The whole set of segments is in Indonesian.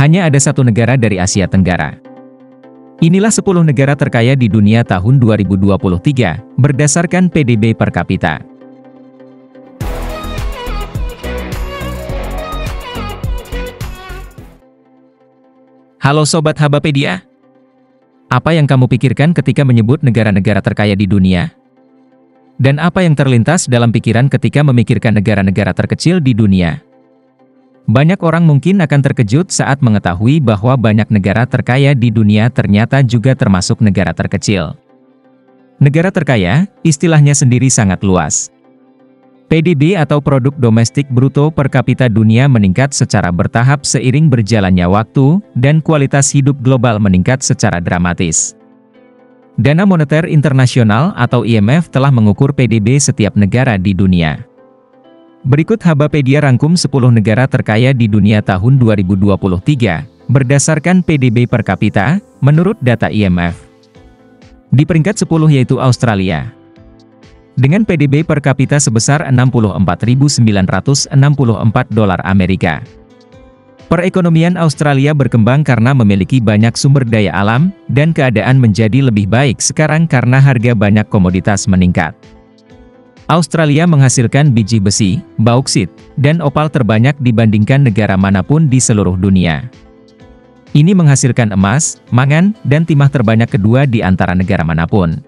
hanya ada satu negara dari Asia Tenggara. Inilah 10 negara terkaya di dunia tahun 2023, berdasarkan PDB per kapita. Halo Sobat Habapedia. Apa yang kamu pikirkan ketika menyebut negara-negara terkaya di dunia? Dan apa yang terlintas dalam pikiran ketika memikirkan negara-negara terkecil di dunia? Banyak orang mungkin akan terkejut saat mengetahui bahwa banyak negara terkaya di dunia ternyata juga termasuk negara terkecil. Negara terkaya, istilahnya sendiri sangat luas. PDB atau Produk Domestik Bruto per kapita dunia meningkat secara bertahap seiring berjalannya waktu, dan kualitas hidup global meningkat secara dramatis. Dana Moneter Internasional atau IMF telah mengukur PDB setiap negara di dunia. Berikut Habapedia rangkum 10 negara terkaya di dunia tahun 2023, berdasarkan PDB per kapita, menurut data IMF. Di peringkat 10 yaitu Australia. Dengan PDB per kapita sebesar 64.964 dolar Amerika. Perekonomian Australia berkembang karena memiliki banyak sumber daya alam, dan keadaan menjadi lebih baik sekarang karena harga banyak komoditas meningkat. Australia menghasilkan biji besi, bauksit, dan opal terbanyak dibandingkan negara manapun di seluruh dunia. Ini menghasilkan emas, mangan, dan timah terbanyak kedua di antara negara manapun.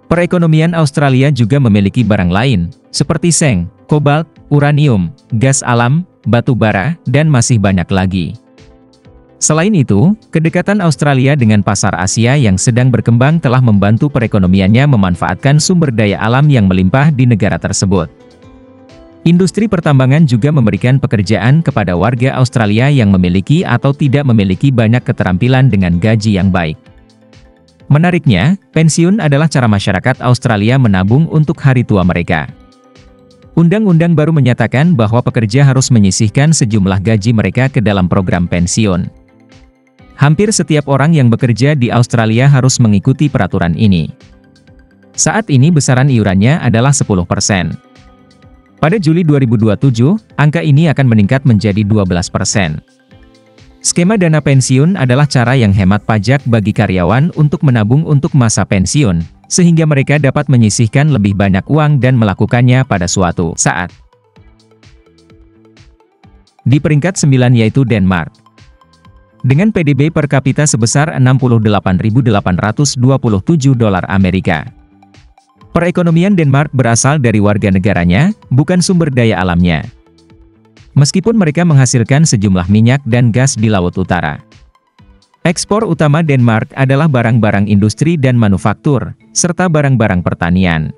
Perekonomian Australia juga memiliki barang lain, seperti seng, kobalt, uranium, gas alam, batu bara, dan masih banyak lagi. Selain itu, kedekatan Australia dengan pasar Asia yang sedang berkembang telah membantu perekonomiannya memanfaatkan sumber daya alam yang melimpah di negara tersebut. Industri pertambangan juga memberikan pekerjaan kepada warga Australia yang memiliki atau tidak memiliki banyak keterampilan dengan gaji yang baik. Menariknya, pensiun adalah cara masyarakat Australia menabung untuk hari tua mereka. Undang-undang baru menyatakan bahwa pekerja harus menyisihkan sejumlah gaji mereka ke dalam program pensiun. Hampir setiap orang yang bekerja di Australia harus mengikuti peraturan ini. Saat ini besaran iurannya adalah 10%. Pada Juli 2027, angka ini akan meningkat menjadi 12%. Skema dana pensiun adalah cara yang hemat pajak bagi karyawan untuk menabung untuk masa pensiun, sehingga mereka dapat menyisihkan lebih banyak uang dan melakukannya pada suatu saat. Di peringkat 9 yaitu Denmark. Dengan PDB per kapita sebesar 68.827 dolar Amerika. Perekonomian Denmark berasal dari warga negaranya, bukan sumber daya alamnya. Meskipun mereka menghasilkan sejumlah minyak dan gas di Laut Utara. Ekspor utama Denmark adalah barang-barang industri dan manufaktur, serta barang-barang pertanian.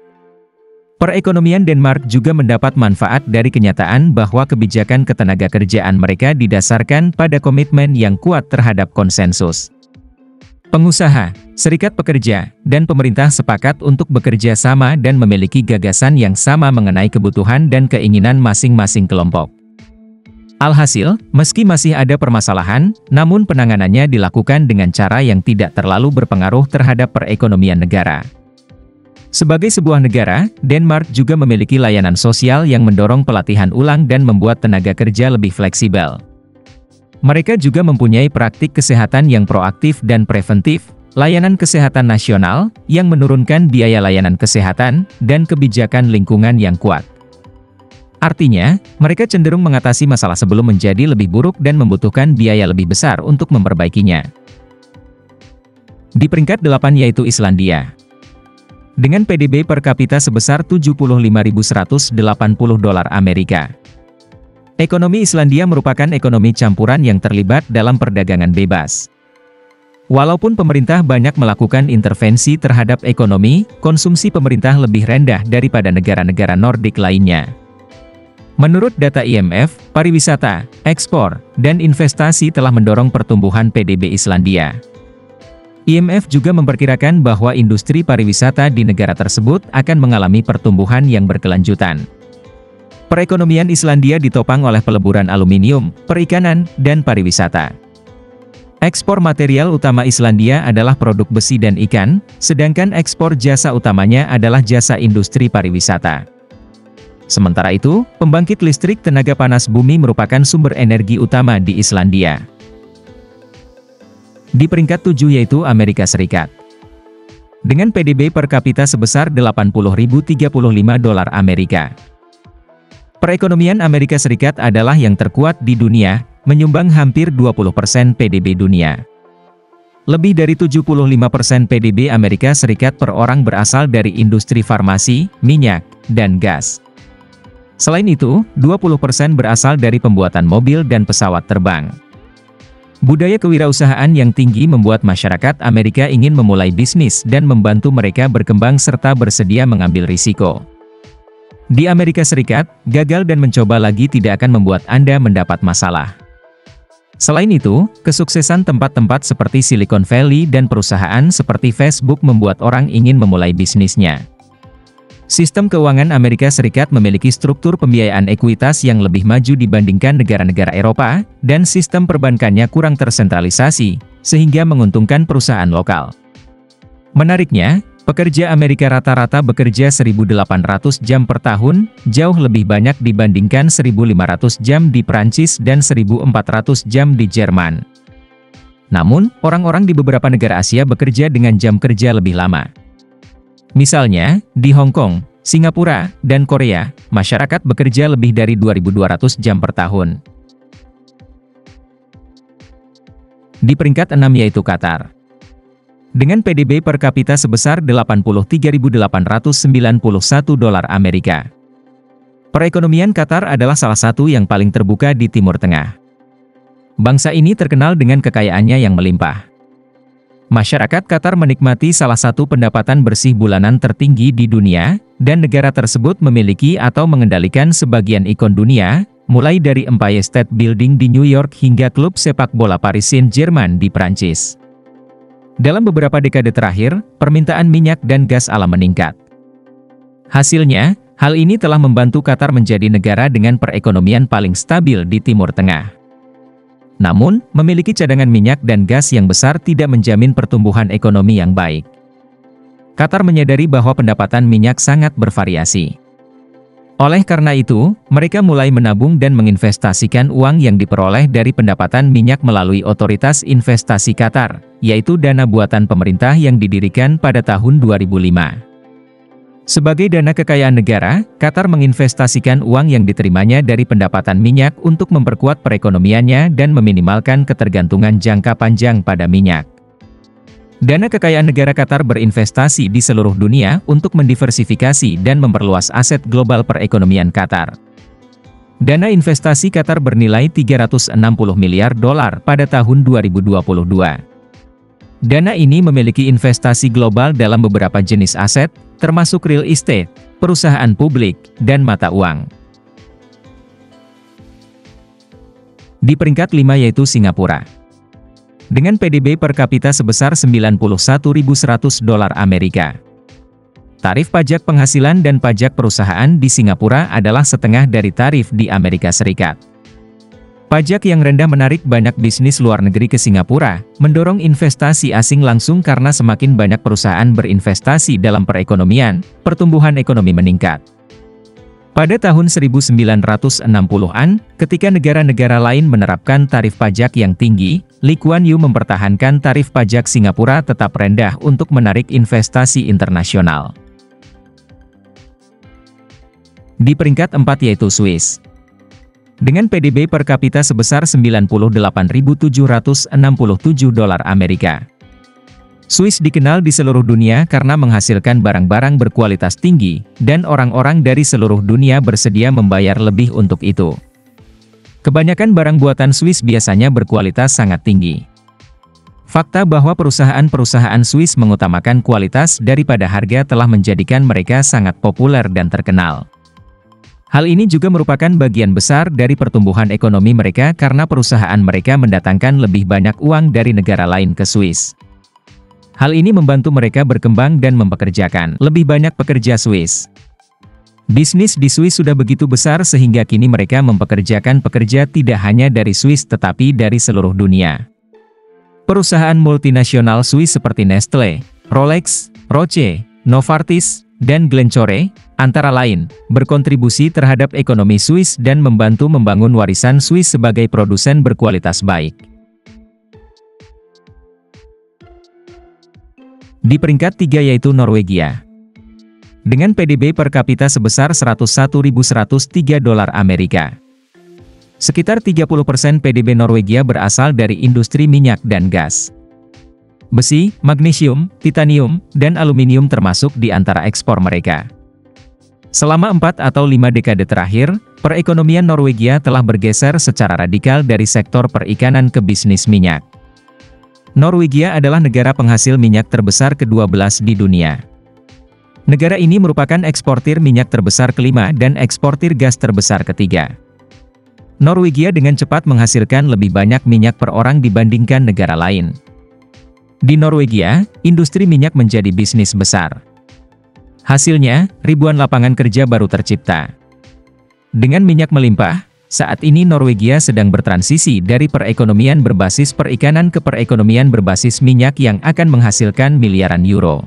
Perekonomian Denmark juga mendapat manfaat dari kenyataan bahwa kebijakan ketenagakerjaan mereka didasarkan pada komitmen yang kuat terhadap konsensus. Pengusaha, serikat pekerja, dan pemerintah sepakat untuk bekerja sama dan memiliki gagasan yang sama mengenai kebutuhan dan keinginan masing-masing kelompok. Alhasil, meski masih ada permasalahan, namun penanganannya dilakukan dengan cara yang tidak terlalu berpengaruh terhadap perekonomian negara. Sebagai sebuah negara, Denmark juga memiliki layanan sosial yang mendorong pelatihan ulang dan membuat tenaga kerja lebih fleksibel. Mereka juga mempunyai praktik kesehatan yang proaktif dan preventif, layanan kesehatan nasional, yang menurunkan biaya layanan kesehatan, dan kebijakan lingkungan yang kuat. Artinya, mereka cenderung mengatasi masalah sebelum menjadi lebih buruk dan membutuhkan biaya lebih besar untuk memperbaikinya. Di peringkat 8 yaitu Islandia. Dengan PDB per kapita sebesar 75.180 dolar Amerika. Ekonomi Islandia merupakan ekonomi campuran yang terlibat dalam perdagangan bebas. Walaupun pemerintah banyak melakukan intervensi terhadap ekonomi, konsumsi pemerintah lebih rendah daripada negara-negara Nordik lainnya. Menurut data IMF, pariwisata, ekspor, dan investasi telah mendorong pertumbuhan PDB Islandia. IMF juga memperkirakan bahwa industri pariwisata di negara tersebut akan mengalami pertumbuhan yang berkelanjutan. Perekonomian Islandia ditopang oleh peleburan aluminium, perikanan, dan pariwisata. Ekspor material utama Islandia adalah produk besi dan ikan, sedangkan ekspor jasa utamanya adalah jasa industri pariwisata. Sementara itu, pembangkit listrik tenaga panas bumi merupakan sumber energi utama di Islandia. Di peringkat 7 yaitu Amerika Serikat. Dengan PDB per kapita sebesar 80.035 dolar Amerika. Perekonomian Amerika Serikat adalah yang terkuat di dunia, menyumbang hampir 20% PDB dunia. Lebih dari 75% PDB Amerika Serikat per orang berasal dari industri farmasi, minyak, dan gas. Selain itu, 20% berasal dari pembuatan mobil dan pesawat terbang. Budaya kewirausahaan yang tinggi membuat masyarakat Amerika ingin memulai bisnis dan membantu mereka berkembang serta bersedia mengambil risiko. Di Amerika Serikat, gagal dan mencoba lagi tidak akan membuat Anda mendapat masalah. Selain itu, kesuksesan tempat-tempat seperti Silicon Valley dan perusahaan seperti Facebook membuat orang ingin memulai bisnisnya. Sistem keuangan Amerika Serikat memiliki struktur pembiayaan ekuitas yang lebih maju dibandingkan negara-negara Eropa, dan sistem perbankannya kurang tersentralisasi, sehingga menguntungkan perusahaan lokal. Menariknya, pekerja Amerika rata-rata bekerja 1.800 jam per tahun, jauh lebih banyak dibandingkan 1.500 jam di Prancis dan 1.400 jam di Jerman. Namun, orang-orang di beberapa negara Asia bekerja dengan jam kerja lebih lama. Misalnya, di Hong Kong, Singapura, dan Korea, masyarakat bekerja lebih dari 2.200 jam per tahun. Di peringkat 6 yaitu Qatar. Dengan PDB per kapita sebesar 83.891 dolar Amerika. Perekonomian Qatar adalah salah satu yang paling terbuka di Timur Tengah. Bangsa ini terkenal dengan kekayaannya yang melimpah. Masyarakat Qatar menikmati salah satu pendapatan bersih bulanan tertinggi di dunia, dan negara tersebut memiliki atau mengendalikan sebagian ikon dunia, mulai dari Empire State Building di New York hingga klub sepak bola Paris Saint-Germain di Prancis. Dalam beberapa dekade terakhir, permintaan minyak dan gas alam meningkat. Hasilnya, hal ini telah membantu Qatar menjadi negara dengan perekonomian paling stabil di Timur Tengah. Namun, memiliki cadangan minyak dan gas yang besar tidak menjamin pertumbuhan ekonomi yang baik. Qatar menyadari bahwa pendapatan minyak sangat bervariasi. Oleh karena itu, mereka mulai menabung dan menginvestasikan uang yang diperoleh dari pendapatan minyak melalui Otoritas Investasi Qatar, yaitu dana buatan pemerintah yang didirikan pada tahun 2005. Sebagai dana kekayaan negara, Qatar menginvestasikan uang yang diterimanya dari pendapatan minyak untuk memperkuat perekonomiannya dan meminimalkan ketergantungan jangka panjang pada minyak. Dana kekayaan negara Qatar berinvestasi di seluruh dunia untuk mendiversifikasi dan memperluas aset global perekonomian Qatar. Dana investasi Qatar bernilai 360 miliar dolar pada tahun 2022. Dana ini memiliki investasi global dalam beberapa jenis aset, termasuk real estate, perusahaan publik, dan mata uang. Di peringkat 5 yaitu Singapura. Dengan PDB per kapita sebesar 91.100 dolar Amerika. Tarif pajak penghasilan dan pajak perusahaan di Singapura adalah setengah dari tarif di Amerika Serikat. Pajak yang rendah menarik banyak bisnis luar negeri ke Singapura, mendorong investasi asing langsung karena semakin banyak perusahaan berinvestasi dalam perekonomian, pertumbuhan ekonomi meningkat. Pada tahun 1960-an, ketika negara-negara lain menerapkan tarif pajak yang tinggi, Lee Kuan Yew mempertahankan tarif pajak Singapura tetap rendah untuk menarik investasi internasional. Di peringkat 4 yaitu Swiss. Dengan PDB per kapita sebesar 98.767 dolar Amerika. Swiss dikenal di seluruh dunia karena menghasilkan barang-barang berkualitas tinggi, dan orang-orang dari seluruh dunia bersedia membayar lebih untuk itu. Kebanyakan barang buatan Swiss biasanya berkualitas sangat tinggi. Fakta bahwa perusahaan-perusahaan Swiss mengutamakan kualitas daripada harga telah menjadikan mereka sangat populer dan terkenal. Hal ini juga merupakan bagian besar dari pertumbuhan ekonomi mereka karena perusahaan mereka mendatangkan lebih banyak uang dari negara lain ke Swiss. Hal ini membantu mereka berkembang dan mempekerjakan lebih banyak pekerja Swiss. Bisnis di Swiss sudah begitu besar sehingga kini mereka mempekerjakan pekerja tidak hanya dari Swiss tetapi dari seluruh dunia. Perusahaan multinasional Swiss seperti Nestle, Rolex, Roche, Novartis, dan Glencore, antara lain, berkontribusi terhadap ekonomi Swiss dan membantu membangun warisan Swiss sebagai produsen berkualitas baik. Di peringkat 3 yaitu Norwegia. Dengan PDB per kapita sebesar 101.103 dolar Amerika. Sekitar 30% PDB Norwegia berasal dari industri minyak dan gas. Besi, magnesium, titanium, dan aluminium termasuk di antara ekspor mereka. Selama 4 atau 5 dekade terakhir, perekonomian Norwegia telah bergeser secara radikal dari sektor perikanan ke bisnis minyak. Norwegia adalah negara penghasil minyak terbesar ke-12 di dunia. Negara ini merupakan eksportir minyak terbesar kelima dan eksportir gas terbesar ketiga. Norwegia dengan cepat menghasilkan lebih banyak minyak per orang dibandingkan negara lain. Di Norwegia, industri minyak menjadi bisnis besar. Hasilnya, ribuan lapangan kerja baru tercipta. Dengan minyak melimpah, saat ini Norwegia sedang bertransisi dari perekonomian berbasis perikanan ke perekonomian berbasis minyak yang akan menghasilkan miliaran euro.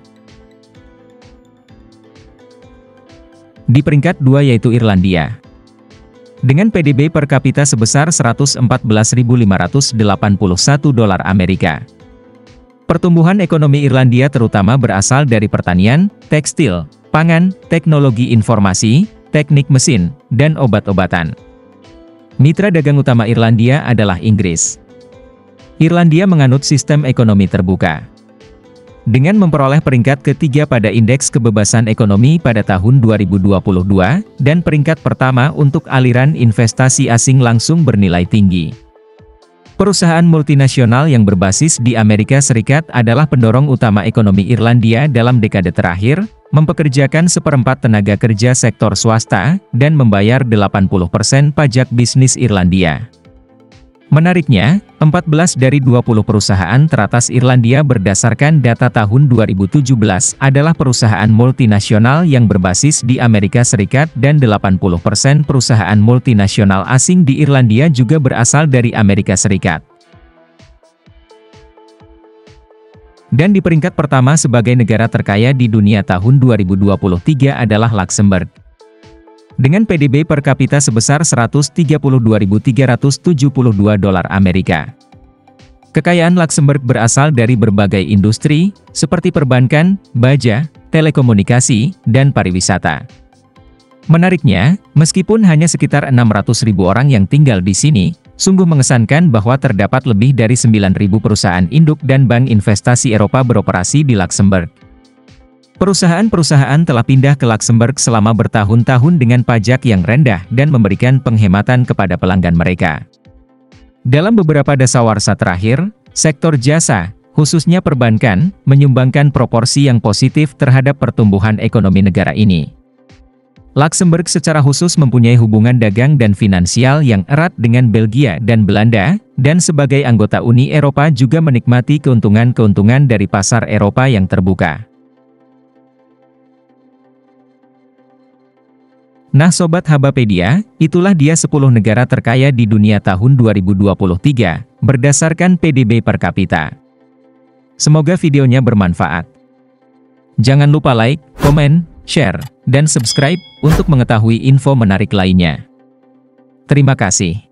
Di peringkat 2 yaitu Irlandia. Dengan PDB per kapita sebesar 114.581 dolar Amerika. Pertumbuhan ekonomi Irlandia terutama berasal dari pertanian, tekstil, pangan, teknologi informasi, teknik mesin, dan obat-obatan. Mitra dagang utama Irlandia adalah Inggris. Irlandia menganut sistem ekonomi terbuka. Dengan memperoleh peringkat ketiga pada Indeks Kebebasan Ekonomi pada tahun 2022, dan peringkat pertama untuk aliran investasi asing langsung bernilai tinggi. Perusahaan multinasional yang berbasis di Amerika Serikat adalah pendorong utama ekonomi Irlandia dalam dekade terakhir, mempekerjakan seperempat tenaga kerja sektor swasta, dan membayar 80% pajak bisnis Irlandia. Menariknya, 14 dari 20 perusahaan teratas Irlandia berdasarkan data tahun 2017 adalah perusahaan multinasional yang berbasis di Amerika Serikat dan 80% perusahaan multinasional asing di Irlandia juga berasal dari Amerika Serikat. Dan di peringkat pertama sebagai negara terkaya di dunia tahun 2023 adalah Luxembourg. Dengan PDB per kapita sebesar 132.372 dolar Amerika. Kekayaan Luxembourg berasal dari berbagai industri, seperti perbankan, baja, telekomunikasi, dan pariwisata. Menariknya, meskipun hanya sekitar 600.000 orang yang tinggal di sini, sungguh mengesankan bahwa terdapat lebih dari 9.000 perusahaan induk dan bank investasi Eropa beroperasi di Luxembourg. Perusahaan-perusahaan telah pindah ke Luxembourg selama bertahun-tahun dengan pajak yang rendah dan memberikan penghematan kepada pelanggan mereka. Dalam beberapa dasawarsa terakhir, sektor jasa, khususnya perbankan, menyumbangkan proporsi yang positif terhadap pertumbuhan ekonomi negara ini. Luxembourg secara khusus mempunyai hubungan dagang dan finansial yang erat dengan Belgia dan Belanda, dan sebagai anggota Uni Eropa juga menikmati keuntungan-keuntungan dari pasar Eropa yang terbuka. Nah Sobat Habapedia, itulah dia 10 negara terkaya di dunia tahun 2023, berdasarkan PDB per kapita. Semoga videonya bermanfaat. Jangan lupa like, komen, share, dan subscribe untuk mengetahui info menarik lainnya. Terima kasih.